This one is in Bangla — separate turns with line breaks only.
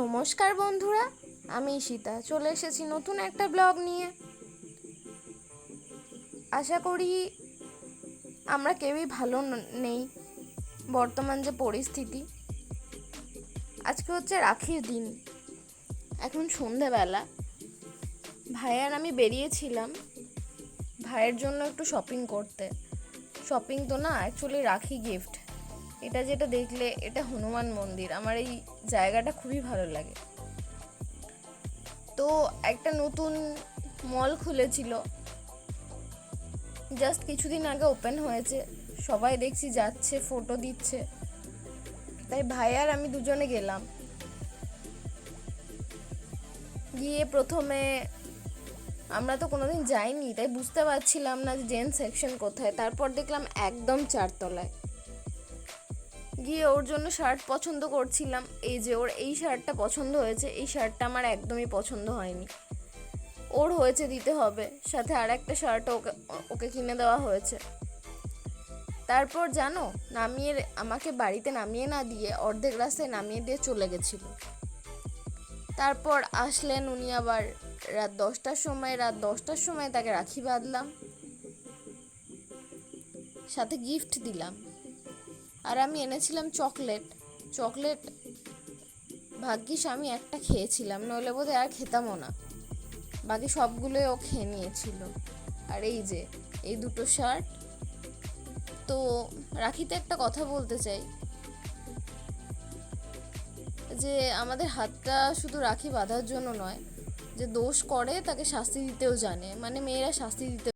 নমস্কার বন্ধুরা, আমি ঈশিতা চলে এসেছি নতুন একটা ব্লগ নিয়ে। আশা করি আমরা কেউই ভালো নেই বর্তমান যে পরিস্থিতি। আজকে হচ্ছে রাখির দিন। এখন সন্ধেবেলা ভাই আর আমি বেরিয়েছিলাম ভাইয়ের জন্য একটু শপিং করতে। শপিং তো না, অ্যাকচুয়ালি রাখি গিফট। এটা যেটা দেখলে, এটা হনুমান মন্দির। আমার এই জায়গাটা খুবই ভালো লাগে। তো একটা নতুন মল খুলেছিল, জাস্ট কিছুদিন আগে ওপেন হয়েছে। সবাই দেখছি যাচ্ছে, ফটো দিচ্ছে। তাই ভাই আর আমি দুজনে গেলাম। গিয়ে প্রথমে আমরা তো কোনোদিন যাইনি, তাই বুঝতে পারছিলাম না যে জেন্টস সেকশন কোথায়। তারপর দেখলাম একদম 4 তলায়। গিয়ে ওর জন্য শার্ট পছন্দ করছিলাম। এই যে ওর এই শার্টটা পছন্দ হয়েছে, এই শার্টটা আমার একদমই পছন্দ হয়নি। ওর হয়েছে দিতে হবে, সাথে আর একটা শার্ট ওকে কিনে দেওয়া হয়েছে। তারপর জানো, আমাকে বাড়িতে নামিয়ে না দিয়ে অর্ধেক রাস্তায় নামিয়ে দিয়ে চলে গেছিল। তারপর আসলেন উনি আবার রাত 10টার সময় তাকে রাখি বাঁধলাম, সাথে গিফট দিলাম। আর আমি এনেছিলাম চকলেট। ভাগ্যিস আমি একটা খেয়েছিলাম, নইলে বোধহয় আর খেতামও না। বাকি সবগুলোই ও খেয়ে নিয়েছিল। আর এই যে এই দুটো শার্ট। তো রাখিতে একটা কথা বলতে চাই, যে আমাদের হাতটা শুধু রাখি বাঁধার জন্য নয়, যে দোষ করে তাকে শাস্তি দিতেও জানে। মানে মেয়েরা শাস্তি দিতে